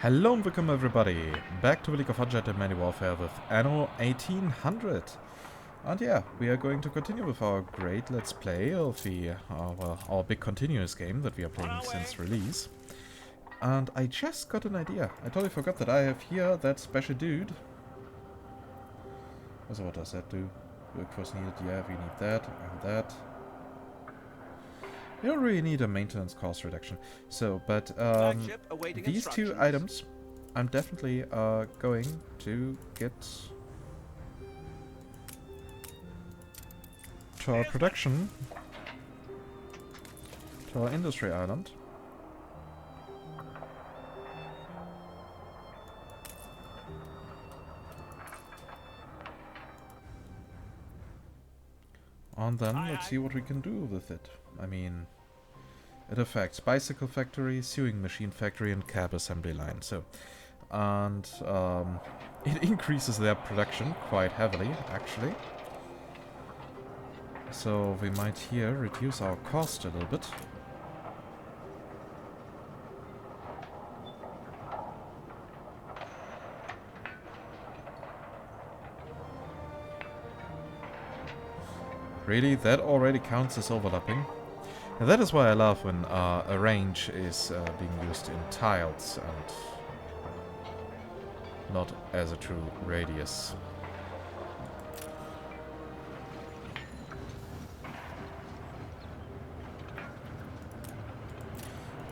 Hello and welcome everybody, back to the League of Ungentlemanly Warfare with Anno 1800. And yeah, we are going to continue with our great Let's Play of the, our big continuous game that we are playing since release. And I just got an idea. I totally forgot that I have here that special dude. So what does that do? Workforce needed, yeah, we need that and that. We don't really need a maintenance cost reduction. So, but these two items, I'm definitely going to get to our production, to our industry island. And then let's see what we can do with it. I mean, it affects bicycle factory, sewing machine factory, and cab assembly line. So, and it increases their production quite heavily, actually. So we might here reduce our cost a little bit. Really, that already counts as overlapping. And that is why I love when a range is being used in tiles and not as a true radius.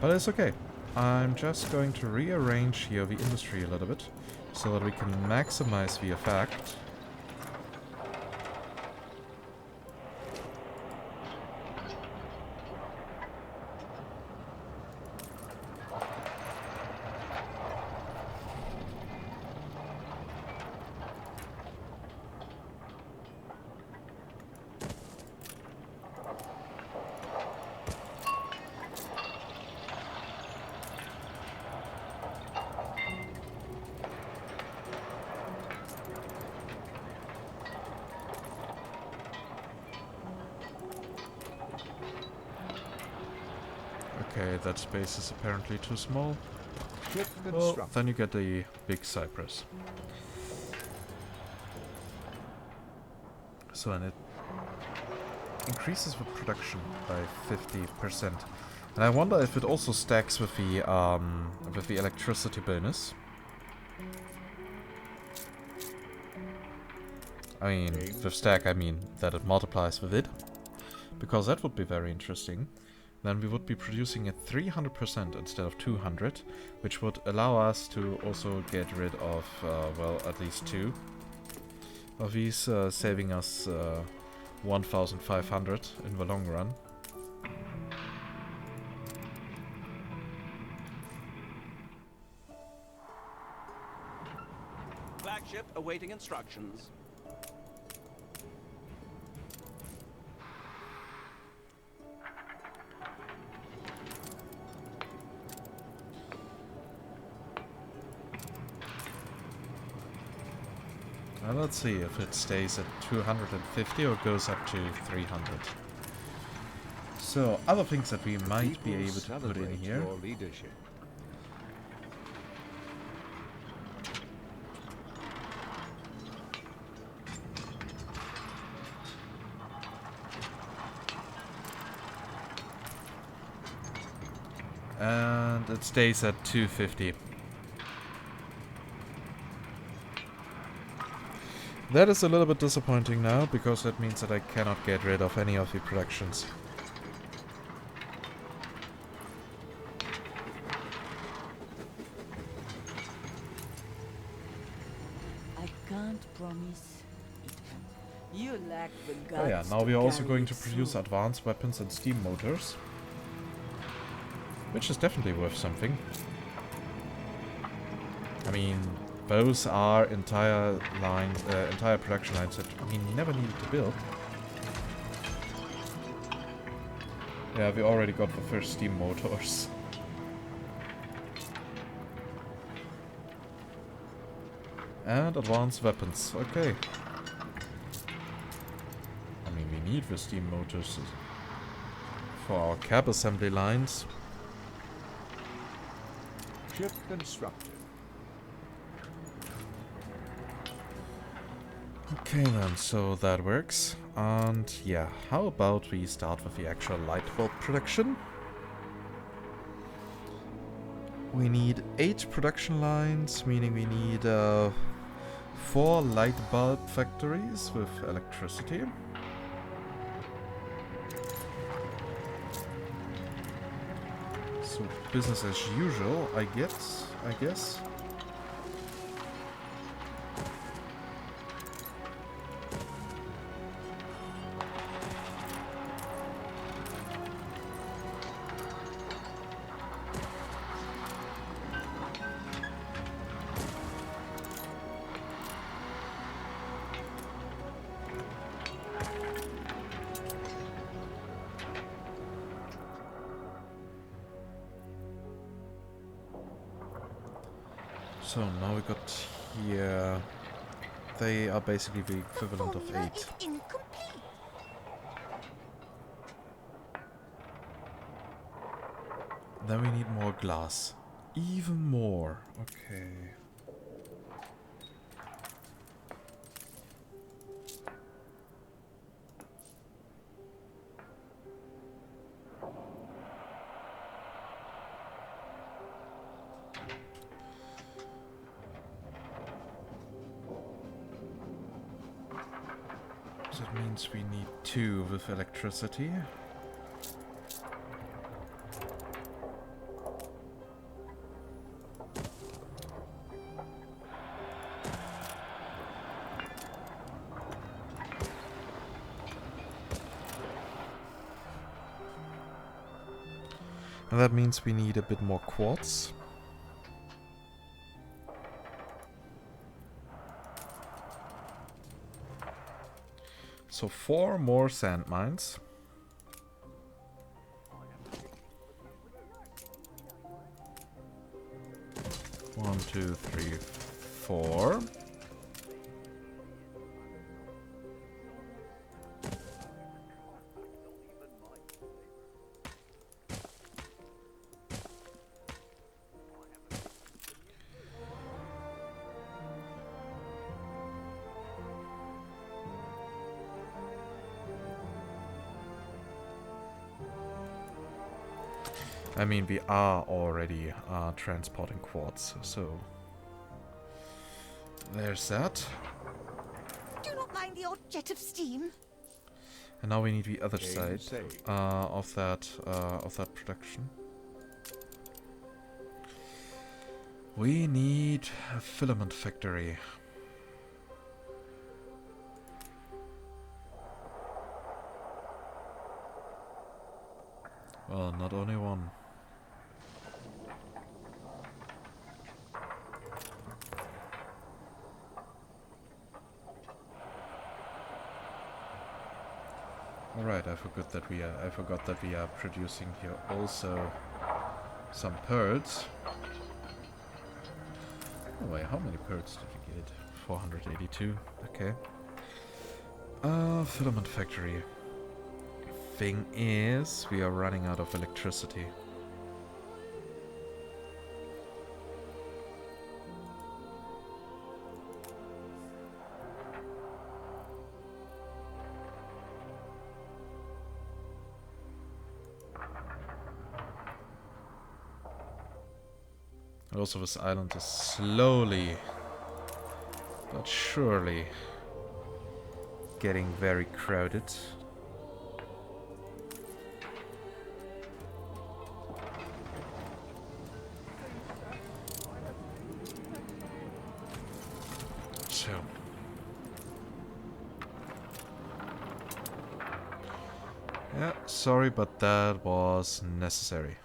But it's okay. I'm just going to rearrange here the industry a little bit so that we can maximize the effect. Okay, that space is apparently too small. Well, then you get the big cypress. So, and it increases the production by 50%. And I wonder if it also stacks with the electricity bonus. I mean, with stack I mean that it multiplies with it. Because that would be very interesting. Then we would be producing at 300% instead of 200, which would allow us to also get rid of, well, at least 2 of these, saving us 1,500 in the long run. Flagship awaiting instructions. Now let's see if it stays at 250 or goes up to 300. So, other things that we might be able to put in here. And it stays at 250. That is a little bit disappointing now, because that means that I cannot get rid of any of the productions. I can't promise it won't. You lack the guts. Oh yeah, now we are also going to produce advanced weapons and steam motors. Which is definitely worth something. I mean, those are entire production lines that we never needed to build. Yeah, we already got the first steam motors. And advanced weapons, okay. I mean, we need the steam motors for our cab assembly lines. Ship constructed. Okay then, so that works. And yeah, how about we start with the actual light bulb production? We need 8 production lines, meaning we need 4 light bulb factories with electricity. So business as usual, I guess. So now we got here, they are basically the equivalent of 8. Then we need more glass. Even more. Okay. That means we need 2 with electricity. And that means we need a bit more quartz. So 4 more sand mines. One, two, three, 4. I mean, we are already transporting quartz, so there's that. Do not mind the odd jet of steam. And now we need the other side of that production. We need a filament factory. Well, not only one. Alright, I forgot that we are producing here also some pearls. Oh wait, how many pearls did we get? 482. Okay. Filament factory. Thing is, we are running out of electricity. Also, this island is slowly but surely getting very crowded. So yeah, sorry, but that was necessary.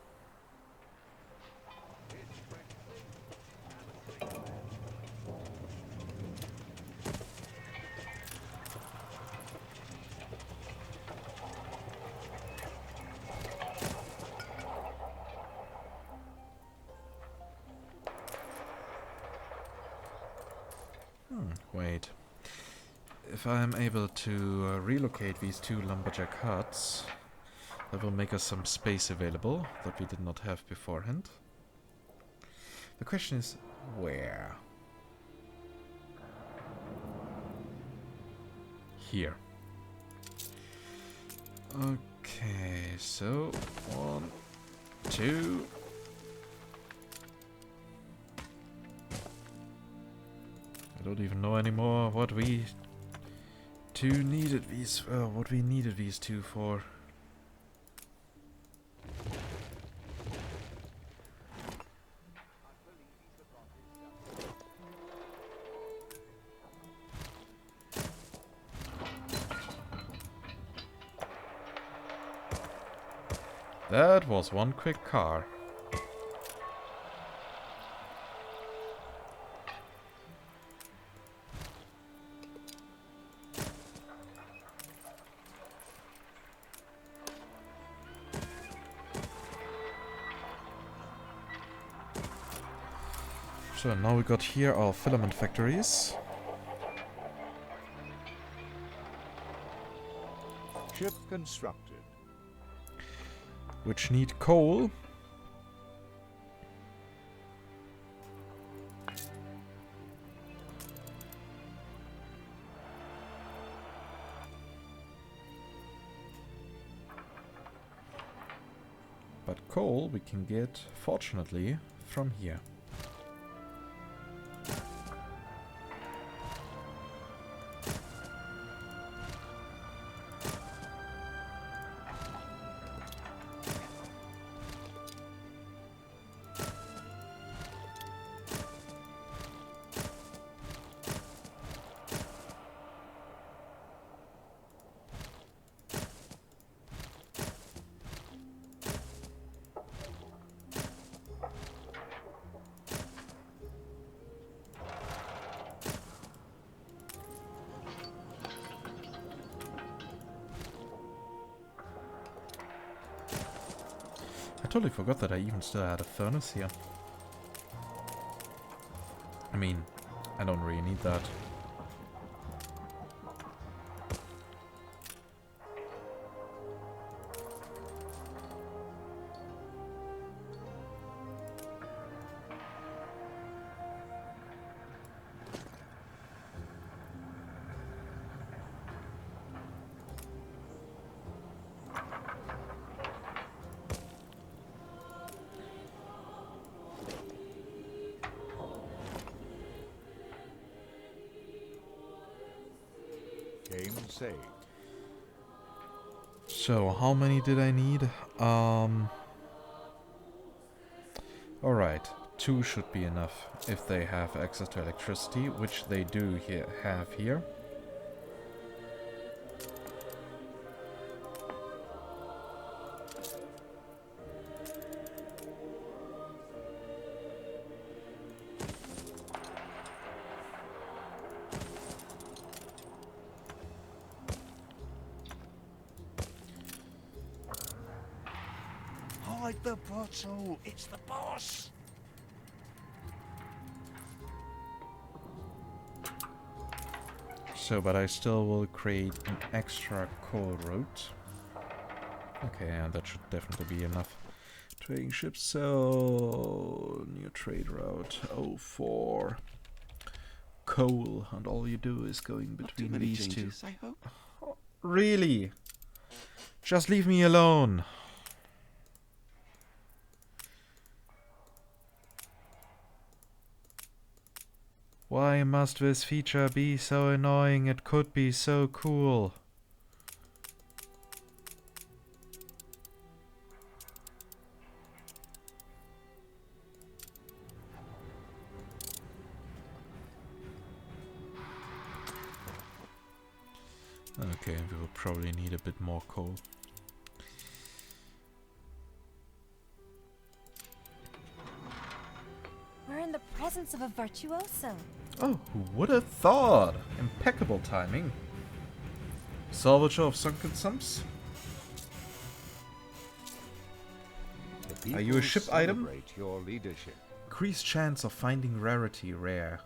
Wait. If I am able to relocate these 2 lumberjack huts, that will make us some space available that we did not have beforehand. The question is, where? here. Okay, so 1, 2. I don't even know anymore what we needed these two for. That was one quick car. So now we got here our filament factories. Ship constructed. Which need coal. But coal we can get, fortunately, from here. I totally forgot that I even still had a furnace here. I mean, I don't really need that. Game saved. So, how many did I need? Alright, 2 should be enough if they have access to electricity, which they do have here. Hide the bottle! It's the boss! So, but I still will create an extra coal route. Okay, and that should definitely be enough. Trading ships, so new trade route 04. Coal, and all you do is going between these two. I hope. Oh, really? Just leave me alone. Why must this feature be so annoying? It could be so cool. Okay, we will probably need a bit more coal. We're in the presence of a virtuoso. Oh, who would have thought? Impeccable timing. Salvage of sunken sumps. The Are you a people ship item? celebrate your leadership. Increased chance of finding rarity rare.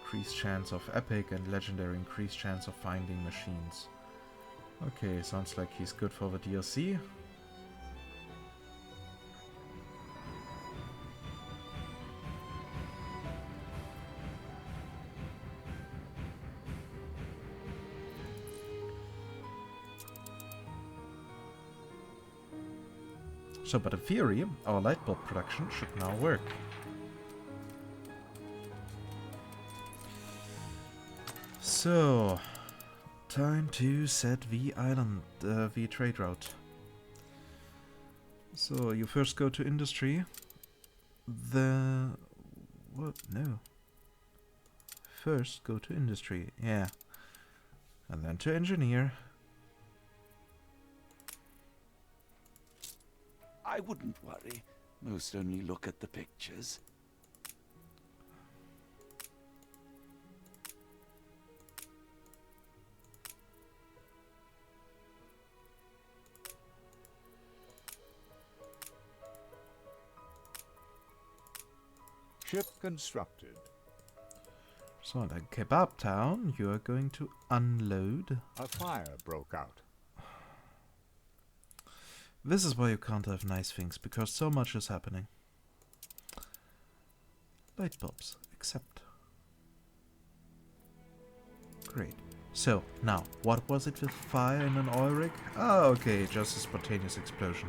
Increased chance of epic and legendary. Increased chance of finding machines. Okay, sounds like he's good for the DLC. So, but in theory, our light bulb production should now work. So, time to set the island, the trade route. So, you first go to industry. What? No. First go to industry, yeah. And then to engineer. I wouldn't worry. Most only look at the pictures. Ship constructed. So in the kebab town, you are going to unload. A fire broke out. This is why you can't have nice things, because so much is happening. Light bulbs, accept. Great. So, now, what was it with fire in an oil rig? Ah, okay, just a spontaneous explosion.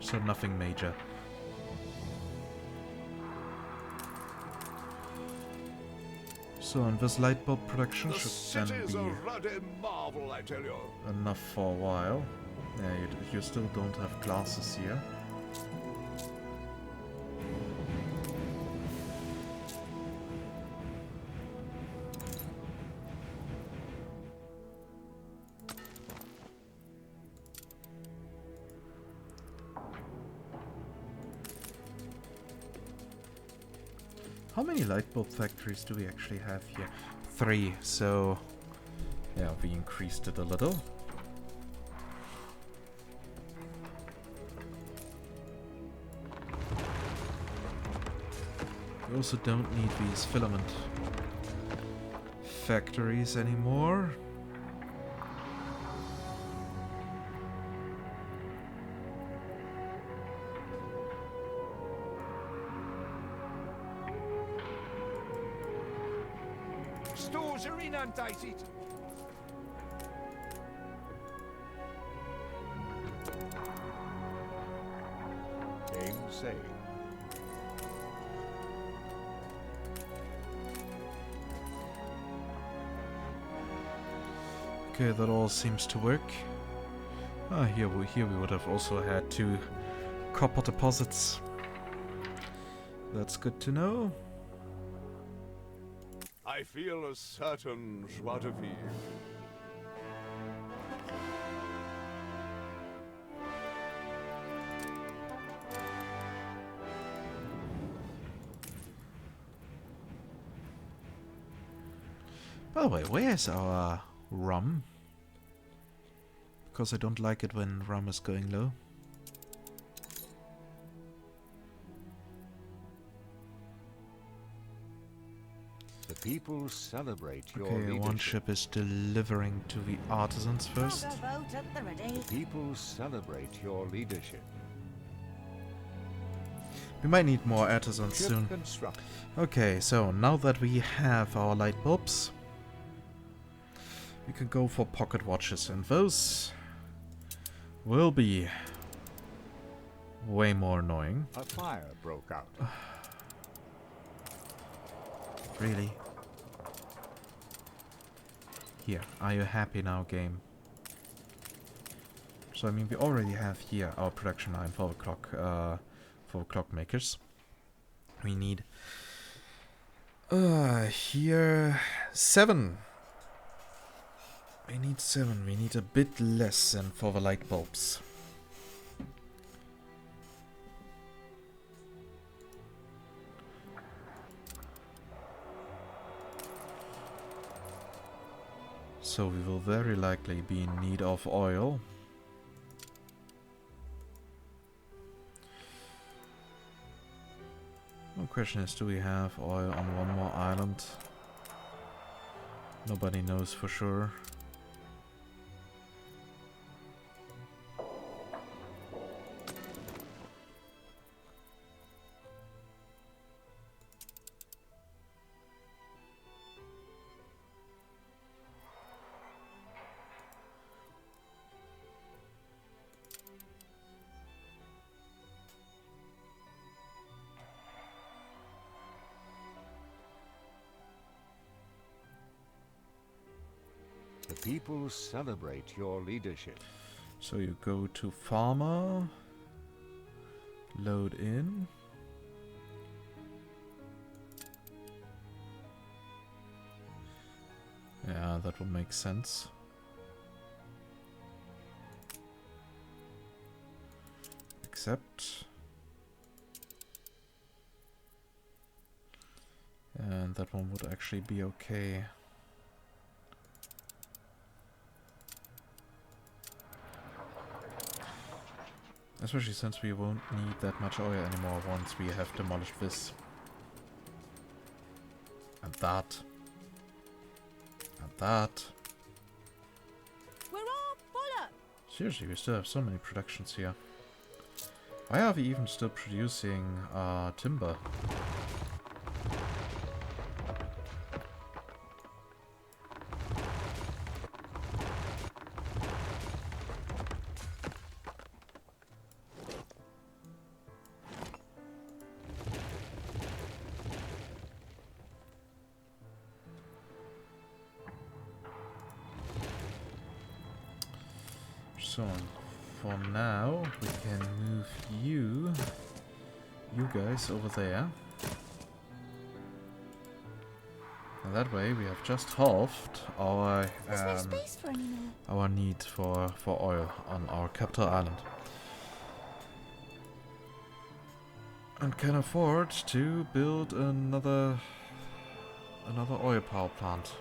So nothing major. So, and this light bulb production The should then city's be a ruddy marvel, I tell you. enough for a while. Yeah, you still don't have glasses here. How many light bulb factories do we actually have here? 3, so yeah, we increased it a little. We also don't need these filament factories anymore. Stores are inundated. Game saved. Okay, that all seems to work. Ah, here we would have also had 2 copper deposits. That's good to know. I feel a certain joie de vivre. By the way, where's our rum? Because I don't like it when rum is going low. The people celebrate your Okay, leadership. one ship is delivering to the artisans first. Cargo boat at the ready. The people celebrate your leadership. We might need more artisans Ship soon. constructed. Okay, so now that we have our light bulbs, we can go for pocket watches, and those will be way more annoying. A fire broke out. Really? Here, are you happy now, game? So I mean, we already have here our production line for the clockmakers. We need here 7. We need 7. We need a bit less than for the light bulbs. So we will very likely be in need of oil. The question is, do we have oil on one more island? Nobody knows for sure. people celebrate your leadership. So you go to farmer, load in. Yeah, that will make sense. Accept. And that one would actually be okay. Especially since we won't need that much oil anymore once we have demolished this. And that. And that. We're all full up. Seriously, we still have so many productions here. Why are we even still producing timber? So, for now, we can move you guys over there. And that way we have just halved our There's no space for any more. our need for oil on our capital island. And can afford to build another oil power plant.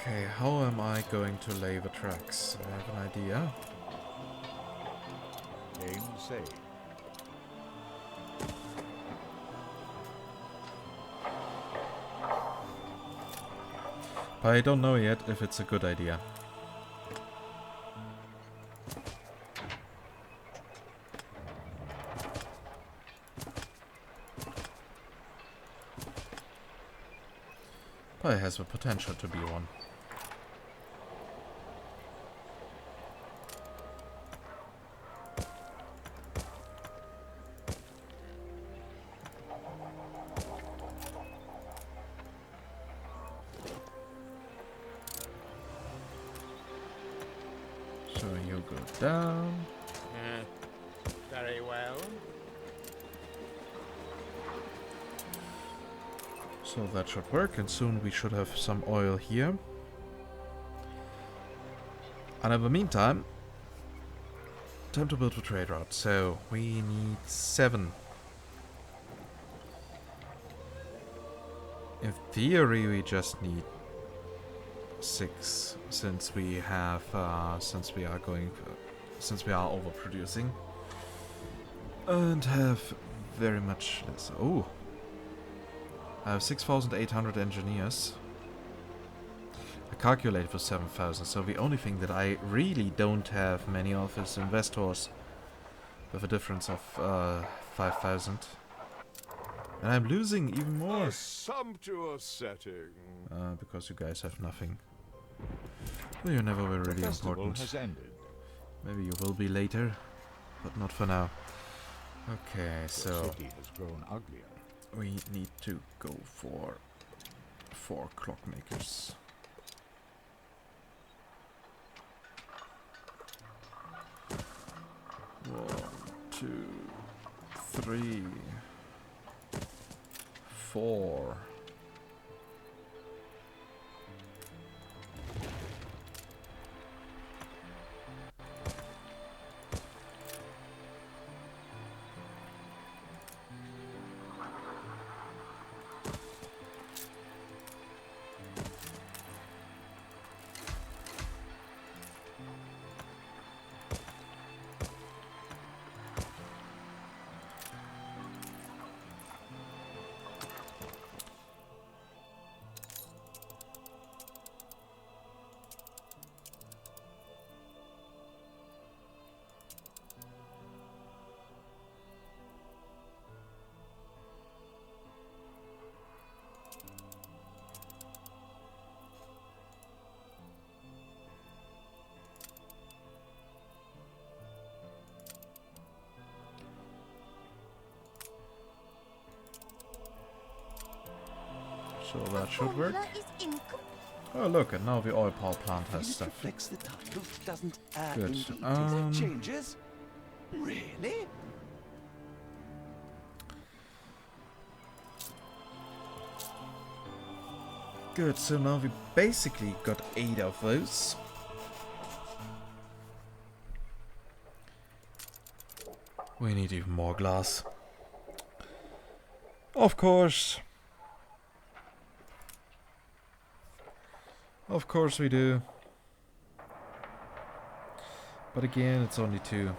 Okay, how am I going to lay the tracks? I have an idea. Game saved. But I don't know yet if it's a good idea. But it has the potential to be one. So you go down. Very well. So that should work, and soon we should have some oil here. And in the meantime, time to build a trade route. So we need 7. In theory, we just need 6, since we have, since we are overproducing, and have very much less. Oh. I have 6,800 engineers. I calculated for 7,000, so the only thing that I really don't have many of is investors, with a difference of 5,000. And I'm losing even more. A sumptuous setting. Because you guys have nothing. Well, you never were really The festival important. has ended. Maybe you will be later, but not for now. Okay, The so city has grown uglier. we need to go for 4 clockmakers. One, 2, 3, 4. So that should work. Formula is incomplete. Oh look, and now the oil power plant has It stuff. reflects the title, doesn't Good, indeed. That changes? Really? Good, so now we basically got 8 of those. We need even more glass. Of course. Of course we do. But again, it's only 2.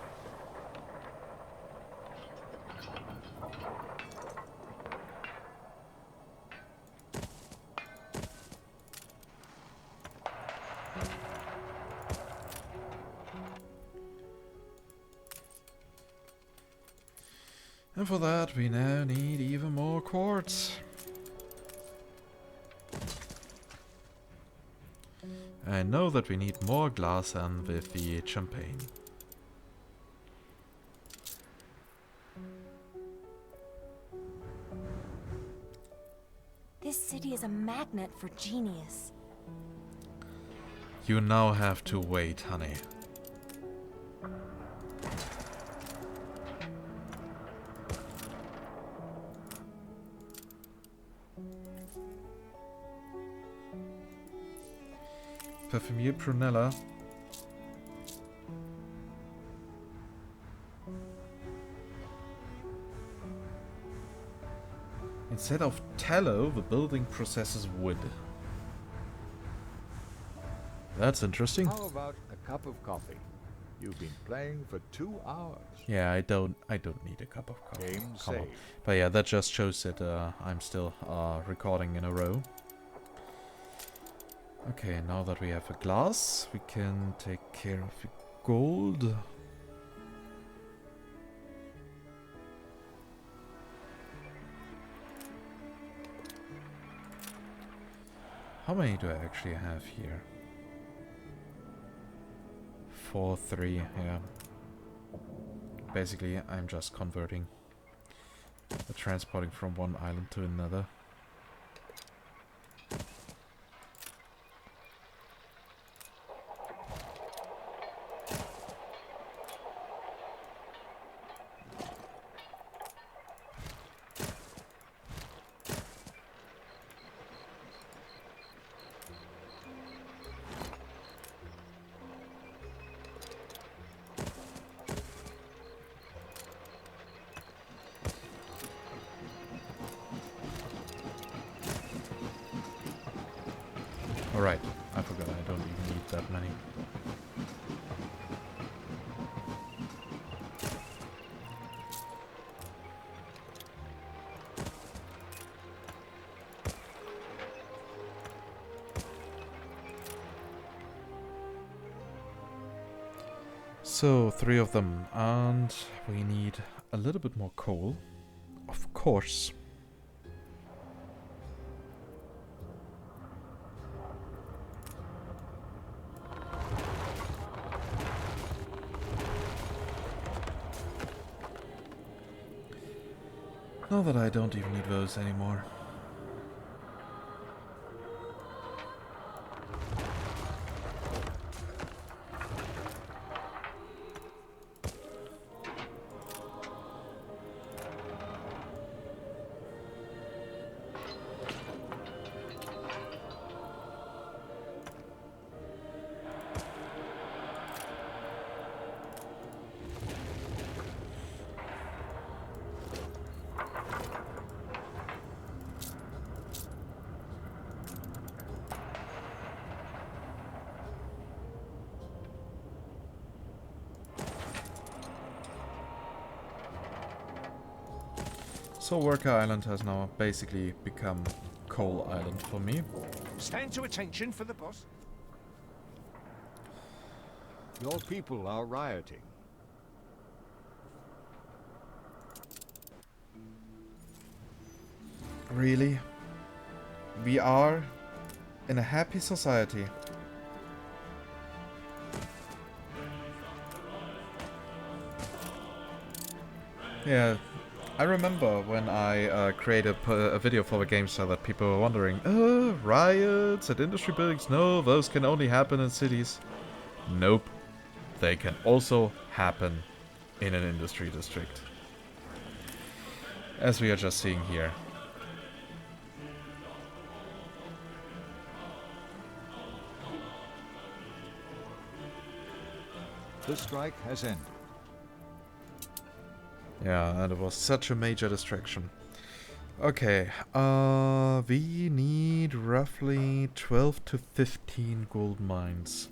And for that, we now need even more quartz. I know that we need more glass than with the champagne. This city is a magnet for genius. You now have to wait, honey. Perfumier Prunella. Instead of tallow, the building processes wood. That's interesting. How about a cup of coffee? You've been playing for 2 hours. Yeah, I don't need a cup of coffee. Game Come on. saved. But yeah, that just shows that I'm still recording in a row. Okay, now that we have a glass, we can take care of the gold. How many do I actually have here? 4, 3, yeah. Basically, I'm just converting, transporting from one island to another. Alright, I forgot I don't even need that many. So, 3 of them, and we need a little bit more coal, of course. Now that I don't even need those anymore. So Worker Island has now basically become Coal Island for me. Stand to attention for the boss. Your people are rioting. Really? We are in a happy society. Yeah, I remember when I created a video for the game so that people were wondering, riots at industry buildings? No, those can only happen in cities. Nope. They can also happen in an industry district. As we are just seeing here. The strike has ended. Yeah, and it was such a major distraction. Okay, we need roughly 12 to 15 gold mines.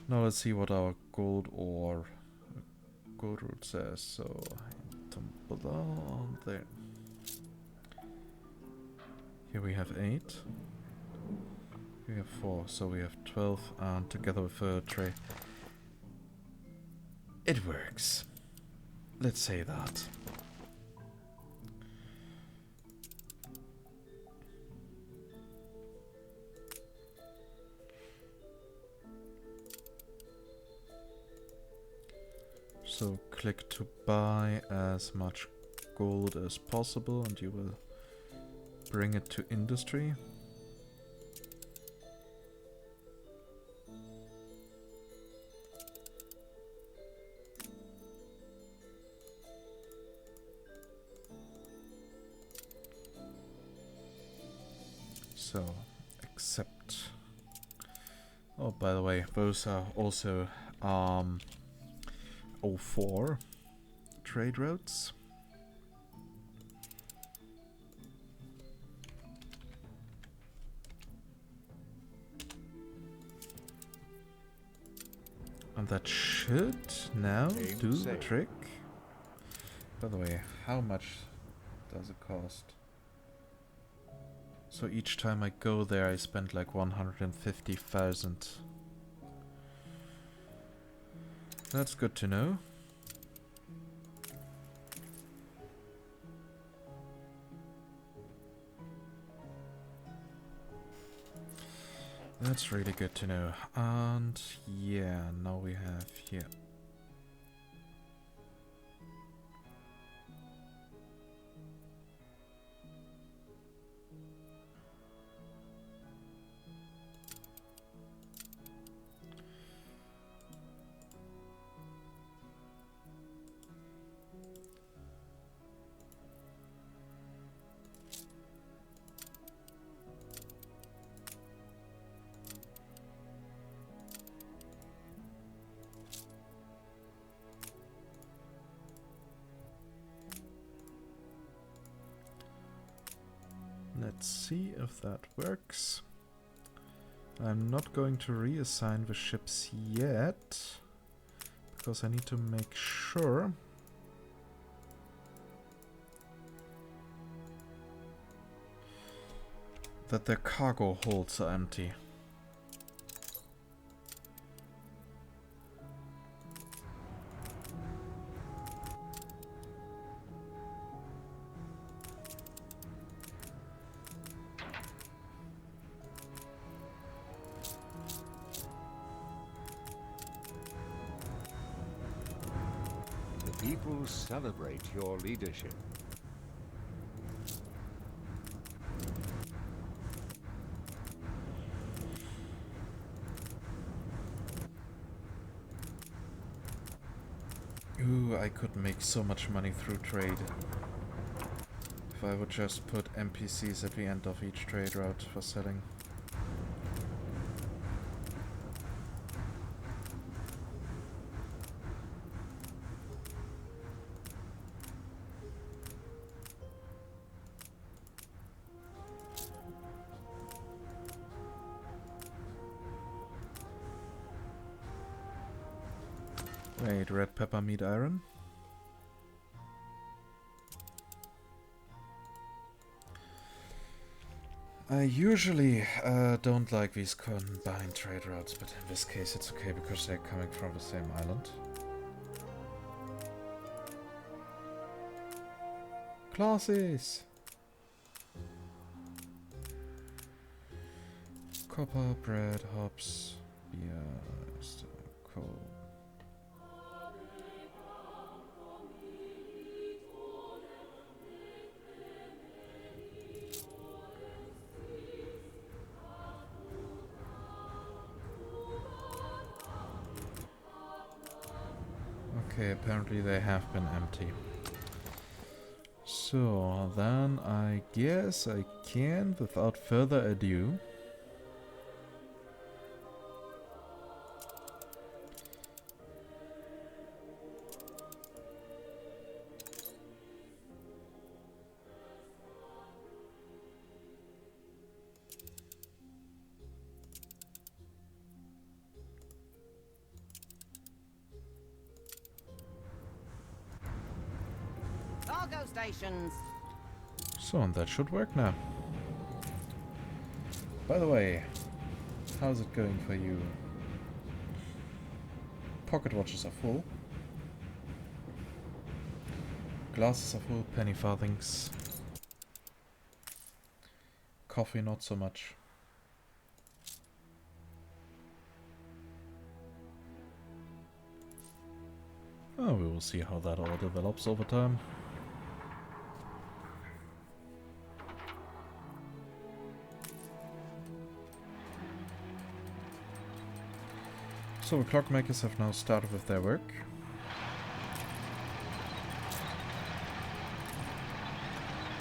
Now let's see what our gold route says. So, tumble on there. Here we have 8. We have 4, so we have 12, and together with a tray. It works. Let's say that. So click to buy as much gold as possible and you will bring it to industry. So accept. Oh, by the way, those are also 04 trade routes. And that should now do the trick. By the way, how much does it cost? So each time I go there I spend like 150,000. That's good to know. That's really good to know. And yeah, now we have here. Let's see if that works. I'm not going to reassign the ships yet, because I need to make sure that their cargo holds are empty. People celebrate your leadership. Ooh, I could make so much money through trade. If I would just put NPCs at the end of each trade route for selling. Wait, red pepper meat iron? I usually don't like these combined trade routes, but in this case it's okay because they're coming from the same island. Classes! Copper, bread, hops, beer, coal. Okay, apparently they have been empty. So, then I guess I can, without further ado, Cargo stations. so, and that should work now. By the way, how's it going for you? Pocket watches are full. Glasses are full, penny farthings. Coffee not so much. Oh, we will see how that all develops over time. So the clockmakers have now started with their work.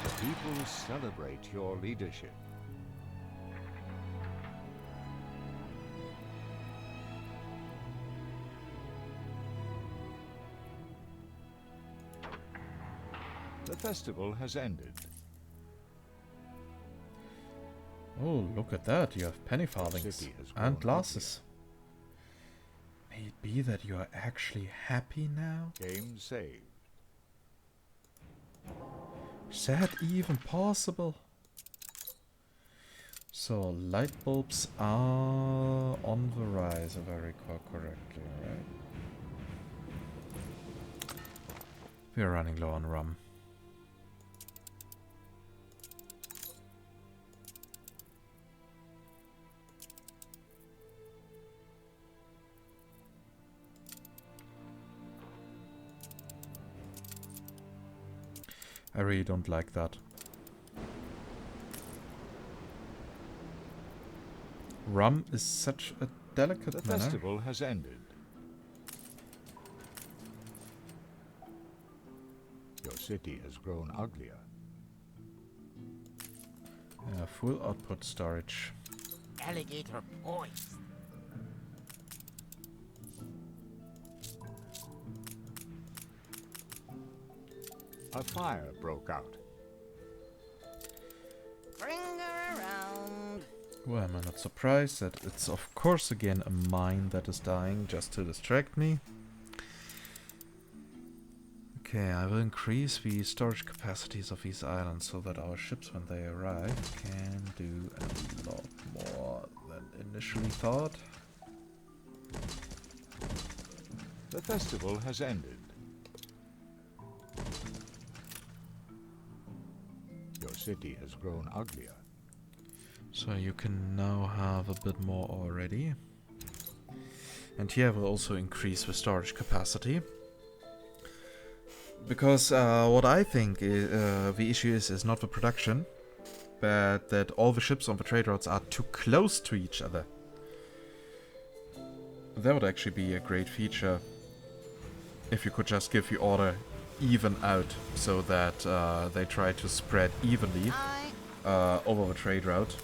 The people celebrate your leadership. The festival has ended. Oh, look at that. You have penny farthings city has grown and glasses. May it be that you are actually happy now? Game saved. Is that even possible? So, light bulbs are on the rise, if I recall correctly, right? We are running low on rum. I really don't like that. Rum is such a delicate The manner. festival has ended. Your city has grown uglier. Full output storage. Alligator poised. A fire broke out. Bring her around. Well, am I not surprised that it's of course again a mine that is dying just to distract me. Okay, I will increase the storage capacities of these islands so that our ships when they arrive can do a lot more than initially thought. The festival has ended. Your city has grown uglier. So you can now have a bit more already. And here we'll also increase the storage capacity. Because what I think the issue is not the production, but that all the ships on the trade routes are too close to each other. That would actually be a great feature if you could just give the order even out so that they try to spread evenly over the trade route.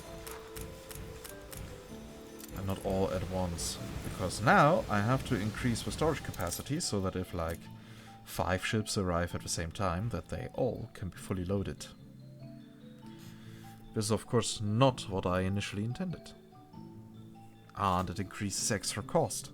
And not all at once. Because now I have to increase the storage capacity so that if like 5 ships arrive at the same time, that they all can be fully loaded. This is of course not what I initially intended. And it increases extra cost.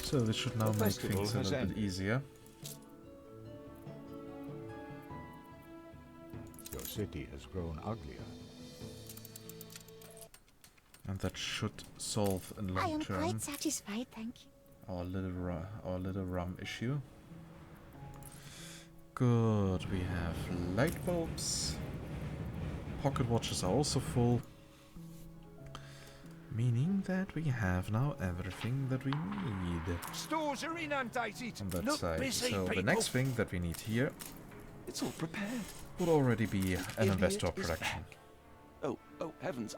So this should now make things a little bit easier. Your city has grown uglier. And that should solve in I long am term quite satisfied, thank you. our little rum issue. Good, we have light bulbs. Pocket watches are also full. Meaning that we have now everything that we need Stores are inundated. on that Look side. busy, So the people. next thing that we need here It's all prepared. would already be an Idiot investor is production. back. Oh heavens!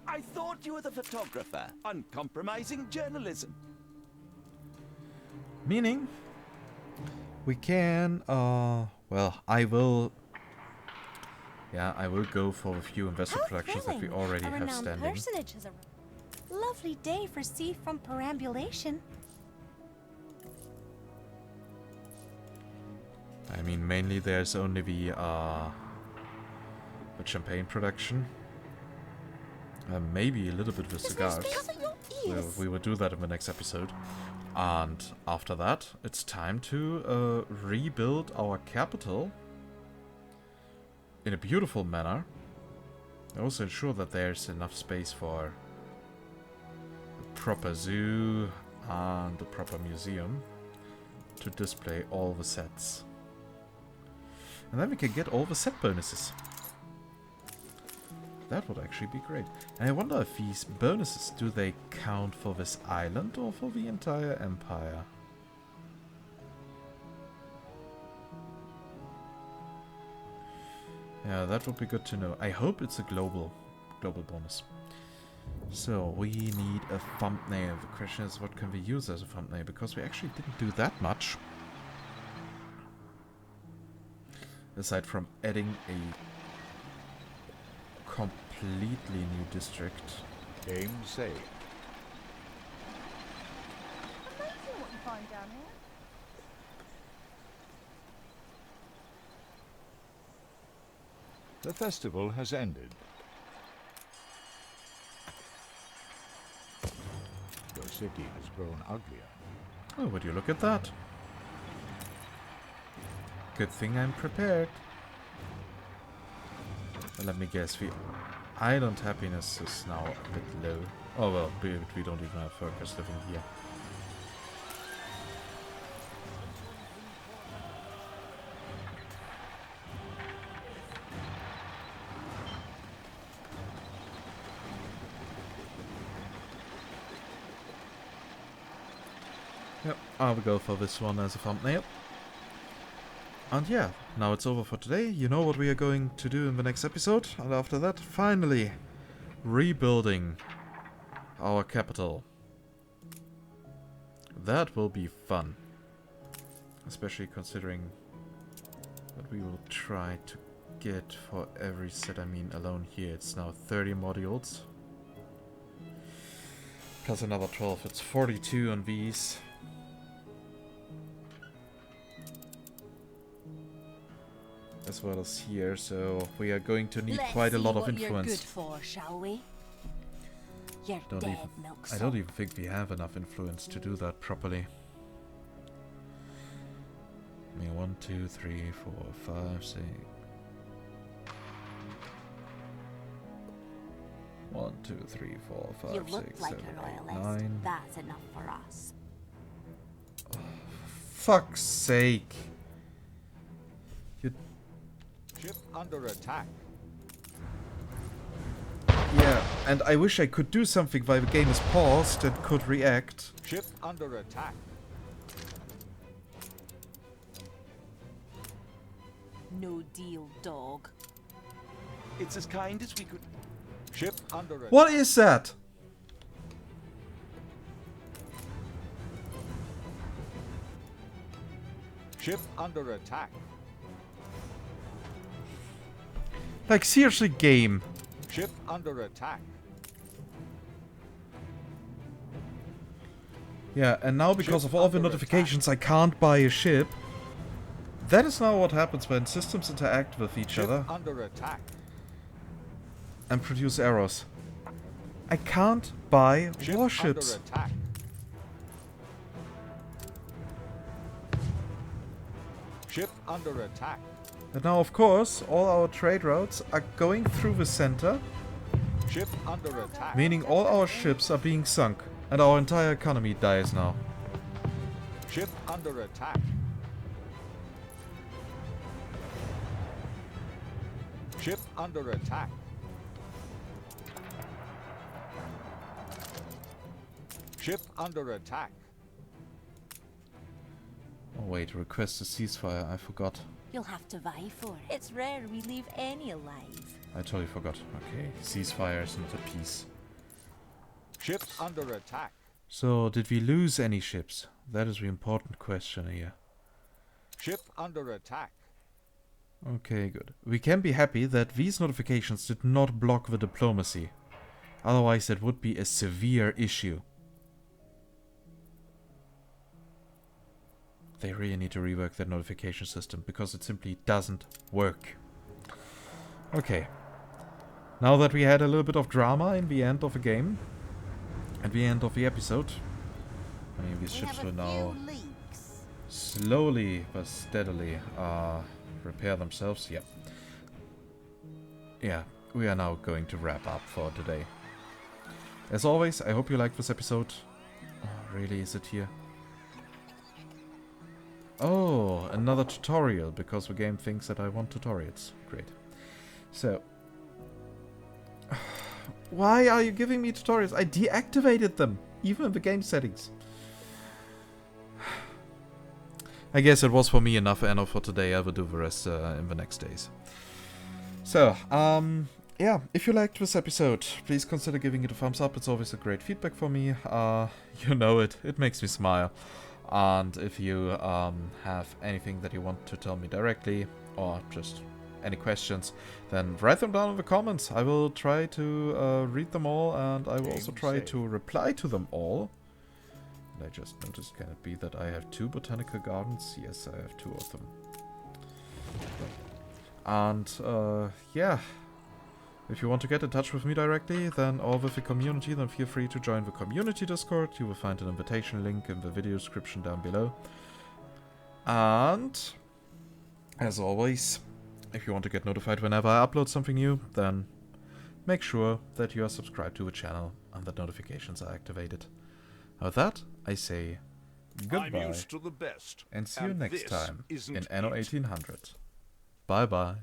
I thought you were the photographer. Uncompromising journalism. Meaning we can, well, I will go for a few investor How productions that we thrilling. already A have renowned standing. personage has a lovely day for sea from perambulation. I mean, mainly there's only the champagne production. Maybe a little bit with cigars. We will do that in the next episode. And after that, it's time to rebuild our capital in a beautiful manner. Also ensure that there's enough space for a proper zoo and a proper museum to display all the sets. And then we can get all the set bonuses. That would actually be great. And I wonder if these bonuses, do they count for this island or for the entire empire? Yeah, that would be good to know. I hope it's a global bonus. So, we need a thumbnail. The question is, what can we use as a thumbnail? Because we actually didn't do that much. Aside from adding a completely new district. Game saved. Amazing what you find down here. The festival has ended. Your city has grown uglier. Oh, would you look at that? Good thing I'm prepared. Well, let me guess, the island happiness is now a bit low. Oh well, we don't even have workers living here. Yep, I will go for this one as a thumbnail. And yeah, now it's over for today. You know what we are going to do in the next episode. And after that, finally, rebuilding our capital. That will be fun. Especially considering that we will try to get for every set. I mean, alone here it's now 30 modules. Plus another 12. It's 42 on these. As well as here, so we are going to need quite a lot of influence. You're good for, shall we? You're dead, milk. I don't even think we have enough influence to do that properly. I mean, 1, 2, 3, 4, 5, 6. 1, 2, 3, 4, 5, You look 6, like 7, a 8, royalist. 9. That's enough for us. Fuck's sake! You. Ship under attack. Yeah, and I wish I could do something while the game is paused and could react. Ship under attack. No deal, dog. It's as kind as we could. Ship under attack. What is that? Ship under attack. Like, seriously, game. Ship under attack. Yeah, and now because Ship of all the under notifications I can't buy a ship. That is now what happens when systems interact with each Ship other under attack. and produce errors. I can't buy Ship warships. under attack. Ship under attack. And now, of course, all our trade routes are going through the center, Ship under attack. meaning all our ships are being sunk, and our entire economy dies now. Ship under attack. Ship under attack. Ship under attack. Oh wait, request a ceasefire. I forgot. You'll have to vie for it. It's rare we leave any alive. I totally forgot. Okay, ceasefire is not a peace. Ship under attack. So, did we lose any ships? That is the important question here. Ship under attack. Okay, good. We can be happy that these notifications did not block the diplomacy. Otherwise, it would be a severe issue. They really need to rework their notification system, because it simply doesn't work. Okay. Now that we had a little bit of drama in the end of the game, at the end of the episode, I mean, these ships will now slowly but steadily repair themselves. Yep. Yeah, we are now going to wrap up for today. As always, I hope you liked this episode. Oh, really, is it here? Oh, another tutorial, because the game thinks that I want tutorials. Great. So, why are you giving me tutorials? I deactivated them, even in the game settings. I guess it was for me enough Anno for today. I will do the rest in the next days. So, yeah, if you liked this episode, please consider giving it a thumbs up. It's always a great feedback for me. You know it. It makes me smile. And if you have anything that you want to tell me directly, or just any questions, then write them down in the comments. I will try to read them all, and I will also try to reply to them all. And I just noticed, can it be that I have 2 botanical gardens? Yes, I have 2 of them. And yeah, if you want to get in touch with me directly, then or with the community, then feel free to join the community Discord. You will find an invitation link in the video description down below. And as always, if you want to get notified whenever I upload something new, then make sure that you are subscribed to the channel and that notifications are activated. With that, I say goodbye. I'm used to the best, And see you and next this time isn't in Anno it. 1800. Bye bye.